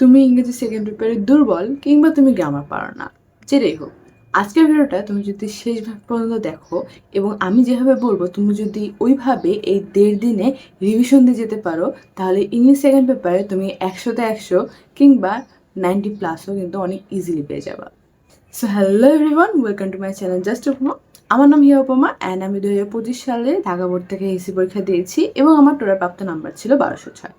তুমি ইংরেজি সেকেন্ড পেপারে দুর্বল কিংবা তুমি গ্রামার পারো না, যেটাই হোক, আজকের ভিডিওটা তুমি যদি শেষ ভাগ পর্যন্ত দেখো এবং আমি যেভাবে বলবো তুমি যদি ওইভাবে এই 1.5 দিনে রিভিশন দিয়ে যেতে পারো, তাহলে ইংলিশ সেকেন্ড পেপারে তুমি 100-তে 100 কিংবা 90+ও কিন্তু অনেক ইজিলি পেয়ে যাবা। So hello everyone, welcome to my channel just উপমা। আমার নাম হিয়া উপমা অ্যান্ড আমি 2025 সালে ঢাকা বোর্ড থেকে এসি পরীক্ষা দিয়েছি এবং আমার টোটাল প্রাপ্ত নাম্বার ছিল 1206।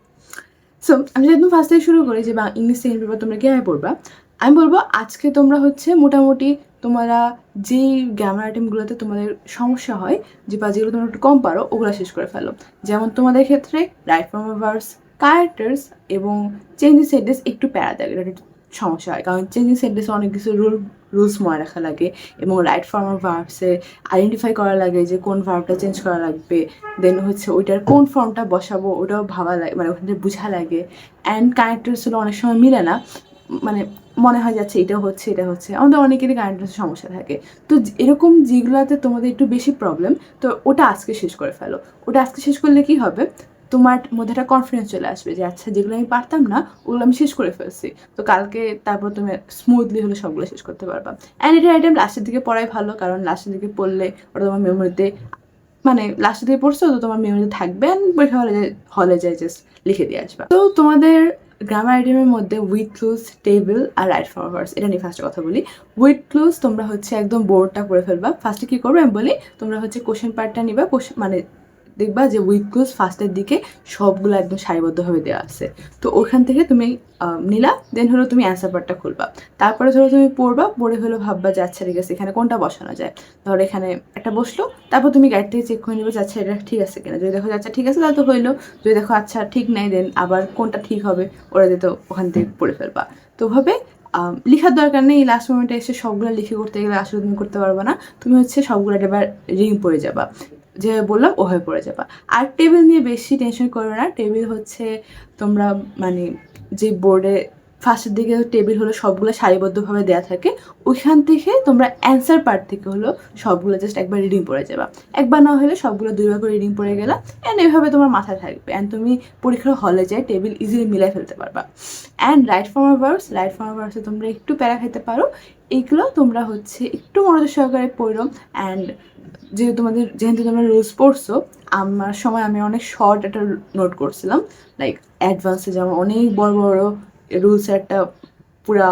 সো আমি যদি একদম ফার্স্ট থেকে শুরু করি যে ইংলিশ সেকেন্ড পেপার তোমরা কীভাবে পড়বা, আমি বলবো আজকে তোমরা মোটামুটি তোমরা যেই গ্রামার আইটেমগুলোতে তোমাদের সমস্যা হয় বা যেগুলো তোমরা একটু কম পারো ওগুলো শেষ করে ফেলো। যেমন তোমাদের ক্ষেত্রে right form of verbs, characters এবং চেঞ্জিং সেন্টেন্স একটু প্যারা দেয়, এটা একটু সমস্যা হয় কারণ চেঞ্জিং সেন্টেন্সে অনেক কিছু রুলস মনে রাখা লাগে এবং রাইট ফর্ম অফ ভার্বসে আইডেন্টিফাই করা লাগে যে কোন ভার্বটা চেঞ্জ করা লাগবে, দেন ওইটার কোন ফর্মটা বসাবো ওটাও ভাবা লাগে, ওখানে বোঝা লাগে। অ্যান্ড ক্যারেক্টার্স হলো অনেক সময় মিলে না, মনে হয় যাচ্ছে এটা হচ্ছে আমাদের অনেকেরই কারেন্টের সমস্যা থাকে। তো এরকম যেগুলোতে তোমাদের একটু বেশি প্রবলেম, তো ওটা আজকে শেষ করে ফেলো। ওটা আজকে শেষ করলে কি হবে, তোমার মধ্যে একটা কনফিডেন্স চলে আসবে যে আচ্ছা যেগুলো আমি পারতাম না ওগুলো আমি শেষ করে ফেলছি, তো কালকে তারপর তুমি স্মুথলি হলে সবগুলো শেষ করতে পারবা। অ্যান্ড এটা আইটেম লাস্টের দিকে পড়াই ভালো, কারণ লাস্টের দিকে পড়লে ওটা তোমার মেমোরিতে লাস্টের দিকে পড়ছো তো তোমার মেমোরিতে থাকবে অ্যান্ড পরীক্ষা হলে যায় জাস্ট লিখে দিয়ে আসবা। তো তোমাদের গ্রামার আইটেমের মধ্যে উইথ ক্লুজ, টেবিল আর রাইট ফর্ম অফ ভার্বস, এটা নিয়ে ফার্স্টে কথা বলি। উইথ ক্লুজ তোমরা একদম বোর্ডটা করে ফেলবা। ফার্স্টে কী করবে আমি বলি, তোমরা কোশ্চেন পার্টটা নিবা, দেখবা যে উইথ ক্লুজ ফার্স্টের দিকে সবগুলো একদম সারিবদ্ধভাবে দেওয়া আছে, তো ওখান থেকে তুমি নিলা, দেন তুমি অ্যান্সার পার্টটা খুলবা। তারপরে তুমি পড়ে ভাববা যে আচ্ছা ঠিক আছে এখানে কোনটা বসানো যায়, ধরো এখানে একটা বসলো, তারপর তুমি গাইড থেকে চেক করে নেবে যে আচ্ছা এটা ঠিক আছে কিনা। যদি দেখো আচ্ছা ঠিক আছে তাহলে তো হইলো, যদি দেখো আচ্ছা ঠিক নাই দেন আবার কোনটা ঠিক হবে ওরা যেত ওখান থেকে পড়ে ফেলবা। তো ওভাবে লেখার দরকার নেই, লাস্ট মোমেন্টে এসে সবগুলো লিখে করতে গেলে আসলে তুমি করতে পারবে না, তুমি সবগুলো এবার রিং পড়ে যাবা, যে বললাম ওভাবে পড়ে যাবা। আর টেবিল নিয়ে বেশি টেনশন করো না, টেবিল তোমরা যে বোর্ডে ফার্স্টের দিকে টেবিল সবগুলো সারিবদ্ধভাবে দেওয়া থাকে, ওইখান থেকে তোমরা অ্যান্সার পার্ট থেকে সবগুলো জাস্ট একবার রিডিং পড়ে যাবা। একবার না হলে সবগুলো 2বার করে রিডিং পড়ে গেলা, অ্যান্ড এইভাবে তোমার মাথায় থাকবে অ্যান্ড তুমি পরীক্ষার হলে যায় টেবিল ইজিলি মিলাই ফেলতে পারবা। অ্যান্ড রাইট ফর্ম অফ ভার্বসে তোমরা একটু প্যারা খেতে পারো, এইগুলো তোমরা একটু মনোযোগ সহকারে পড়ো। অ্যান্ড যেহেতু তোমরা রুলস পড়ছো, আমার সময় আমি অনেক শর্ট একটা নোট করছিলাম, লাইক অ্যাডভান্সে যেমন অনেক বড় বড় রুলস, একটা পুরা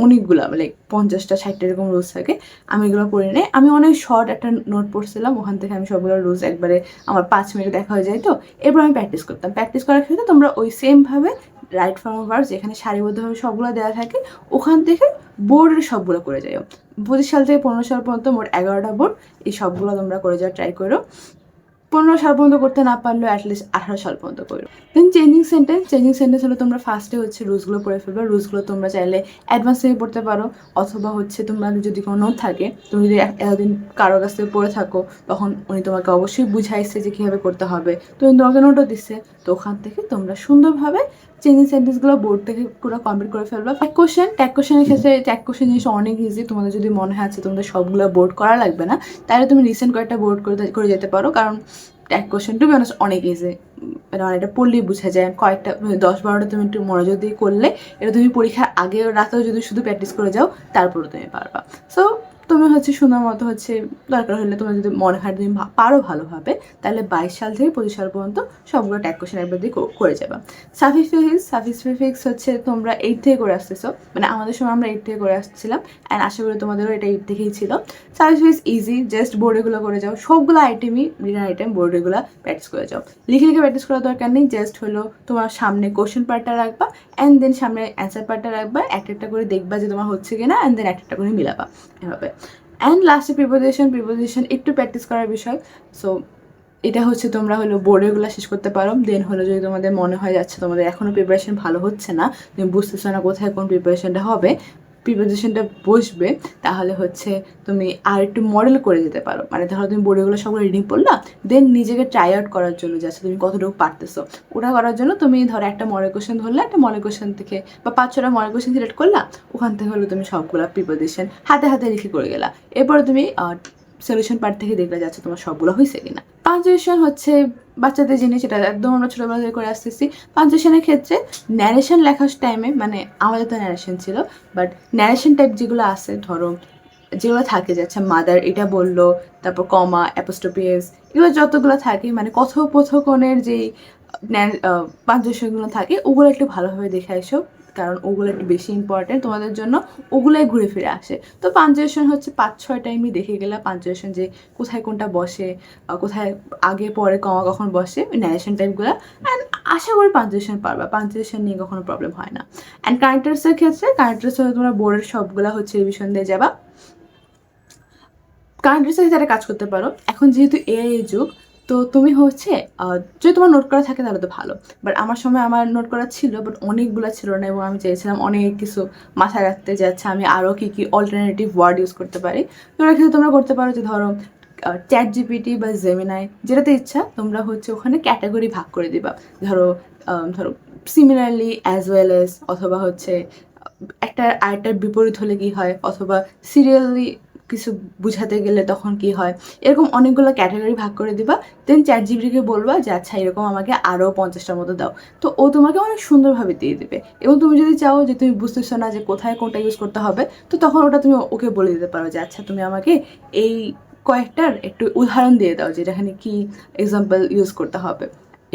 অনেকগুলা 50টা 60টা এরকম রুলস থাকে, আমি এগুলো পড়ি নাই, আমি অনেক শর্ট একটা নোট পড়ছিলাম, ওখান থেকে আমি সবগুলো রুলস একবারে আমার 5 মিনিটে দেখা হয়ে যায়। তো এরপর আমি প্র্যাকটিস করার ক্ষেত্রে তোমরা ওই সেমভাবে রাইট ফর্ম অফ ভার্বস যেখানে সারিবদ্ধভাবে সবগুলো দেওয়া থাকে ওখান থেকে বোর্ডের সবগুলো করে যাও। 25 সাল থেকে 15 সাল পর্যন্ত মোট 11টা বোর্ড, এই সবগুলো তোমরা করে যাওয়ার ট্রাই করো। 15 সাল পর্যন্ত করতে না পারলেও অ্যাটলিস্ট 18 সাল পর্যন্ত করো। দেন চেঞ্জিং সেন্টেন্স হলো তোমরা ফার্স্টে রুলসগুলো পড়ে ফেলবে। রুলসগুলো তোমরা চাইলে অ্যাডভান্স থেকে পড়তে পারো, অথবা তোমার যদি কোনো নোট থাকে, তুমি যদি এতদিন কারোর কাছ থেকে পড়ে থাকো তখন উনি তোমাকে অবশ্যই বুঝাইছে যে কীভাবে করতে হবে, তুমি তোমাকে নোটও দিচ্ছে, তো ওখান থেকে তোমরা সুন্দরভাবে চেঞ্জিং সেন্টেন্সগুলো বোর্ড থেকে পুরো কমপ্লিট করে ফেলবা। ট্যাগ কোশ্চেনের ক্ষেত্রে ট্যাগ কোশ্চেন জিনিসটা অনেক ইজি, তোমাদের যদি মনে হয় তোমাদের সবগুলো বোর্ড করা লাগবে না, তাহলে তুমি রিসেন্ট কয়েকটা বোর্ড করে যেতে পারো, কারণ tag question to be honest অনেক ইজি, এটা পড়লেই বোঝা যায়। কয়েকটা 10-12টা তুমি একটু মনোযোগ দিয়ে করলে এটা তুমি পরীক্ষার আগেও রাতেও যদি শুধু প্র্যাকটিস করে যাও তারপরেও তুমি পারবা। সো তুমি সুন্দর মতো দরকার হলে তোমার যদি মনে হয় তুমি পারো ভালোভাবে, তাহলে 22 সাল থেকে 25 সাল পর্যন্ত সবগুলো ট্যাগ কোশ্চেন একবার দিয়ে করে যাবা। সাফিক্স তোমরা 8 থেকে করে আসতেছো, আমাদের সময় আমরা 8 থেকে করে আসছিলাম, অ্যান্ড আশা করি তোমাদেরও এটা 8 থেকেই ছিল। সাফিক্স ইজি, জাস্ট বোর্ডেগুলো করে যাও, সবগুলো আইটেমই রিটার্ন আইটেম বোর্ডেগুলো প্র্যাকটিস করে যাও। লিখে প্র্যাকটিস করার দরকার নেই, জাস্ট তোমার সামনে কোশ্চেন পার্টটা রাখবা অ্যান্ড দেন সামনে অ্যান্সার পার্টটা রাখবা, একটা করে দেখবা যে তোমার হচ্ছে কিনা, অ্যান্ড দেন একটা করে মিলাবা, এভাবে। অ্যান্ড লাস্টে প্রিপোজিশন একটু প্র্যাকটিস করার বিষয়। সো এটা তোমরা বোর্ডেরগুলো শেষ করতে পারো। দেন যদি তোমাদের মনে হয় যাচ্ছে তোমাদের এখনও প্রিপারেশন ভালো হচ্ছে না, তুমি বুঝতেছো না কোথায় কোন প্রিপারেশনটা হবে, প্রিপোজিশনটা বসবে, তাহলে তুমি আর একটু মডেল করে যেতে পারো। ধরো তুমি বোর্ডেগুলো সবগুলো রিডিং পড়লা, দেন নিজেকে ট্রাই আউট করার জন্য যাচ্ছে তুমি কতটুকু পারতেছো, ওটা করার জন্য তুমি ধরো একটা মডেল কোশ্চেন ধরলে, একটা মডেল কোশ্চেন থেকে বা 5-6টা মডেল কোশ্চেন সিলেক্ট করলা, ওখান থেকে তুমি সবগুলো প্রিপোজিশন হাতে হাতে লিখে করে গেলা। এরপরে তুমি সলিউশন পার্ট থেকে দেখলে যাচ্ছে তোমার সবগুলো হয়েছে কিনা। পাঞ্চুয়েশন হচ্ছে বাচ্চাদের জিনিস, এটা একদম আমরা ছোটোবেলা থেকে করে আসতেছি। পাঞ্চুয়েশনের ক্ষেত্রে ন্যারেশন লেখার টাইমে, মানে আমাদের তো ন্যারেশন ছিল, বাট ন্যারেশন টাইপ যেগুলো আছে, ধরো যেগুলো থাকে যাচ্ছে মাদার এটা বললো, তারপর কমা, অ্যাপোস্ট্রোপিএস, এগুলো যতগুলো থাকে, মানে কথোপকথনের যেই পাঞ্চুয়েশনগুলো থাকে ওগুলো একটু ভালোভাবে দেখে এসো, কারণ ওগুলো একটু বেশি ইম্পর্টেন্ট তোমাদের জন্য, ওগুলোই ঘুরে ফিরে আসে। তো পাঞ্চুয়েশন হচ্ছে 5-6 টাইমই দেখে গেলে পাঞ্চুয়েশন, যে কোথায় কোনটা বসে, কোথায় আগে পরে কমা কখন বসে, ন্যারেশন টাইপগুলো। অ্যান্ড আশা করি পাঞ্চুয়েশন পারবা, পাঞ্চুয়েশন নিয়ে কখনো প্রবলেম হয় না। অ্যান্ড কারেক্টার্সের ক্ষেত্রে, কারেক্টার্স হলে তোমরা বোর্ডের সবগুলো হচ্ছে রিভিশন দিয়ে যাবা। কারেন্টের সাথে যারা কাজ করতে পারো, এখন যেহেতু এআই যুগ, তো তুমি হচ্ছে যদি তোমার নোট করা থাকে তাহলে তো ভালো, বাট আমার সময় আমার নোট করা ছিল, বাট অনেকগুলো ছিল না, এবং আমি চেয়েছিলাম অনেক কিছু মাথায় রাখতে, যাচ্ছে আমি আরও কী কী অল্টারনেটিভ ওয়ার্ড ইউজ করতে পারি। তোমরা কিন্তু তোমরা করতে পারো যে ধরো চ্যাট জিপিটি বা জেমিনাই, যেটাতে ইচ্ছা তোমরা হচ্ছে ওখানে ক্যাটাগরি ভাগ করে দিবা। ধরো ধরো সিমিলারলি, অ্যাজ ওয়েল এস, অথবা হচ্ছে একটা আরেকটার বিপরীত হলে কি হয়, অথবা সিরিয়ালি কিছু বুঝাতে গেলে তখন কি হয়, এরকম অনেকগুলো ক্যাটাগরি ভাগ করে দিবা। দেন চ্যাট জিপিটিকে বলবা যে আচ্ছা এরকম আমাকে আরও 50টার মতো দাও, তো ও তোমাকে অনেক সুন্দরভাবে দিয়ে দেবে। এবং তুমি যদি চাও যে তুমি বুঝতেছো না যে কোথায় কোনটা ইউজ করতে হবে, তো তখন ওটা তুমি ওকে বলে দিতে পারো যে আচ্ছা তুমি আমাকে এই কয়েকটার একটু উদাহরণ দিয়ে দাও, যেটা এখানে কী এক্সাম্পল ইউজ করতে হবে,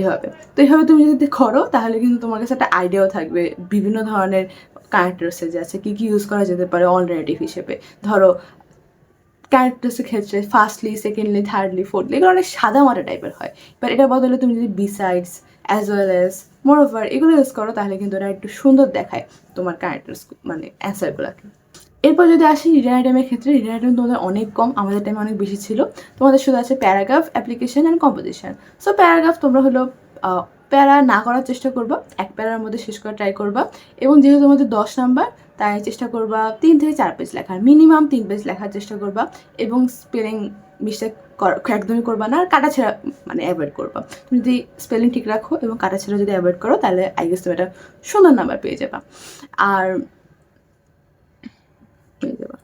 এভাবে। তো এইভাবে তুমি যদি করো তাহলে কিন্তু তোমার কাছে একটা আইডিয়াও থাকবে বিভিন্ন ধরনের ক্যারেক্টার্সে যে আছে কী কী ইউজ করা যেতে পারে অল্টারনেটিভ হিসেবে। ধরো ক্যারেক্টার্সের ক্ষেত্রে ফার্স্টলি, সেকেন্ডলি, থার্ডলি, ফোর্থলি, এগুলো অনেক সাদা মাটা টাইপের হয়, বাট এটা বদলে তুমি যদি বিসাইডস, অ্যাজ ওয়েল অ্যাজ, মোর ওভার এগুলো ইউজ করো, তাহলে কিন্তু ওরা একটু সুন্দর দেখায় তোমার ক্যারেক্টার্স, মানে অ্যান্সারগুলোকে। এরপর যদি আসি রিডার আইটেমের ক্ষেত্রে, রিডার আইটেম তোমাদের অনেক কম, আমাদের টাইমে অনেক বেশি ছিল। তোমাদের শুধু আছে paragraph, application and composition. So paragraph তোমরা হলো প্যারা না করার চেষ্টা করবা, এক প্যারার মধ্যে শেষ করার ট্রাই করবা, এবং যেহেতু তোমাদের 10 নাম্বার, তাই চেষ্টা করবা 3 থেকে 4 পেজ লেখার, মিনিমাম 3 পেজ লেখার চেষ্টা করবা, এবং স্পেলিং মিস্টেক একদমই করবা না, আর কাটাছেঁড়া মানে অ্যাভয়েড করবা। তুমি যদি স্পেলিং ঠিক রাখো এবং কাটাছেঁড়া যদি অ্যাভয়েড করো, তাহলে আই গেস তুমি একটা সুন্দর নাম্বার পেয়ে যাবা। আর পেয়ে যাবা।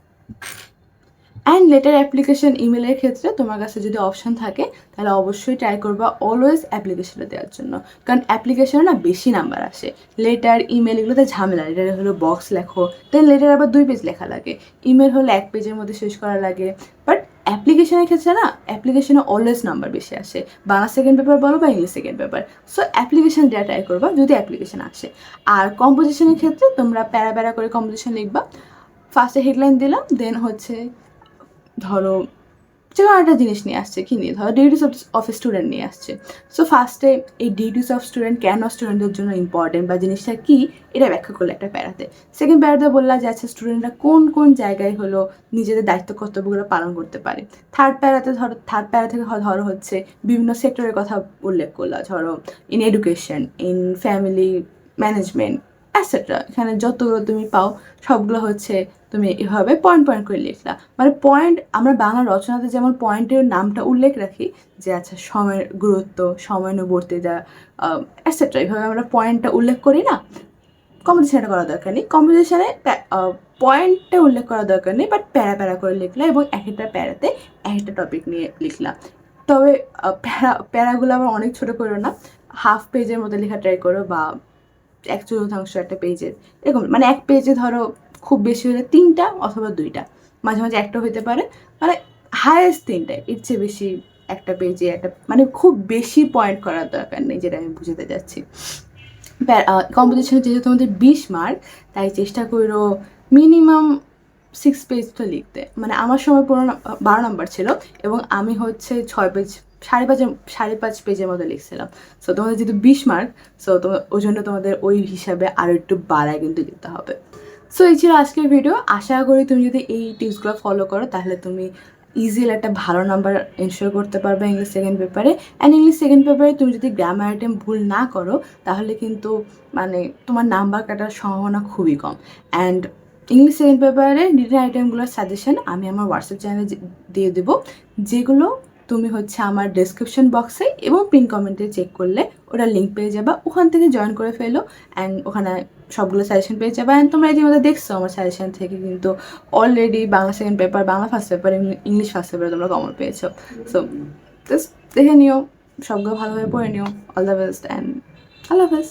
অ্যান্ড লেটার অ্যাপ্লিকেশন ইমেলের ক্ষেত্রে তোমার কাছে যদি অপশান থাকে, তাহলে অবশ্যই ট্রাই করবা অলওয়েজ অ্যাপ্লিকেশনে দেওয়ার জন্য, কারণ অ্যাপ্লিকেশনে না বেশি নাম্বার আসে। লেটার, ইমেল এগুলোতে ঝামেলা, লেটারে হলো বক্স লেখো, দেন লেটার আবার 2 পেজ লেখা লাগে, ইমেল হলে 1 পেজের মধ্যে শেষ করা লাগে। বাট অ্যাপ্লিকেশনের ক্ষেত্রে না, অ্যাপ্লিকেশনে অলওয়েজ নাম্বার বেশি আসে, বাংলা সেকেন্ড পেপার বলো বা English second paper. So application দেওয়া ট্রাই করবা যদি অ্যাপ্লিকেশন আসে। আর কম্পোজিশনের ক্ষেত্রে তোমরা প্যারা প্যারা করে কম্পোজিশন লিখবা, ফার্স্টে হেডলাইন দিলাম, দেন হচ্ছে ধরো যে কোনো একটা জিনিস নিয়ে আসছে, কী নিয়ে, ধরো ডিউটিস অফ স্টুডেন্ট নিয়ে আসছে। সো ফার্স্টে এই ডিউটিস অফ স্টুডেন্ট কেন স্টুডেন্টদের জন্য ইম্পর্টেন্ট বা জিনিসটা কী, এটা ব্যাখ্যা করলে একটা প্যারাতে। সেকেন্ড প্যারাতে বললা যে আচ্ছা স্টুডেন্টরা কোন কোন জায়গায় হলো নিজেদের দায়িত্ব কর্তব্যগুলো পালন করতে পারে। থার্ড প্যারাতে ধরো, থার্ড প্যারা থেকে ধরো হচ্ছে বিভিন্ন সেক্টরের কথা উল্লেখ করলা, ধরো in education, in family management, etcetera, এখানে যতগুলো তুমি পাও সবগুলো হচ্ছে তুমি এভাবে পয়েন্ট পয়েন্ট করে লিখলা। মানে পয়েন্ট, আমরা বাংলা রচনাতে যেমন পয়েন্টের নামটা উল্লেখ রাখি যে আচ্ছা সময়ের গুরুত্ব, সময়ানুবর্তিতা, অ্যাটসেট্রা, এইভাবে আমরা পয়েন্টটা উল্লেখ করি না। কম্পোজিশনটা করার দরকার নেই, কম্পোজিশনে পয়েন্টটা উল্লেখ করার দরকার নেই, বাট প্যারা প্যারা করে লিখলা, এবং এক একটা প্যারাতে এক একটা টপিক নিয়ে লিখলা। তবে প্যারাগুলো আবার অনেক ছোটো করো না, হাফ পেজের মধ্যে লেখা ট্রাই করো, বা 1/4 একটা পেজের, এরকম, মানে এক পেজে ধরো খুব বেশি হলে 3টা অথবা 2টা, মাঝে মাঝে একটা হতে পারে, মানে হায়েস্ট 3টায়, এর চেয়ে বেশি একটা পেজে একটা, মানে খুব বেশি পয়েন্ট করার দরকার নেই, যেটা আমি বুঝতে যাচ্ছি। কম্পোজিশনে যেহেতু তোমাদের 20 মার্ক, তাই চেষ্টা করো মিনিমাম 6 পেজ তো লিখতে। মানে আমার সময় 12 নাম্বার ছিল, এবং আমি হচ্ছে 6 পেজ, 5.5 পেজের মতো লিখছিলাম। সো তোমাদের যেহেতু 20 মার্ক, সো তোমার ওই জন্য তোমাদের ওই হিসাবে আরও একটু বাড়ায় কিন্তু লিখতে হবে। সো এই ছিল আজকের ভিডিও। আশা করি তুমি যদি এই টিপসগুলো ফলো করো, তাহলে তুমি ইজিলি একটা ভালো নাম্বার এনশিওর করতে পারবে ইংলিশ সেকেন্ড পেপারে। অ্যান্ড ইংলিশ সেকেন্ড পেপারে তুমি যদি গ্রামার আইটেম ভুল না করো, তাহলে কিন্তু মানে তোমার নাম্বার কাটার সম্ভাবনা খুবই কম। অ্যান্ড ইংলিশ সেকেন্ড পেপারে রিটেন আইটেমগুলোর সাজেশন আমি আমার হোয়াটসঅ্যাপ চ্যানেলে দিয়ে দেবো, যেগুলো তুমি হচ্ছে আমার ডেসক্রিপশন বক্সে এবং পিন কমেন্টে চেক করলে ওটা লিঙ্ক পেয়ে যাবা, ওখান থেকে জয়েন করে ফেলো অ্যান্ড ওখানে সবগুলো সাজেশন পেয়ে যাবে। অ্যান্ড তোমরা ইতিমধ্যে দেখছো আমার সাজেশন থেকে কিন্তু already Bangla second paper, Bangla first paper, English first পেপারে তোমরা কমন পেয়েছো। সো জাস্ট দেখে নিও, সবগুলো ভালোভাবে পড়ে নিও। অল দ্য বেস্ট অ্যান্ড আল্লাহ হাফেজ।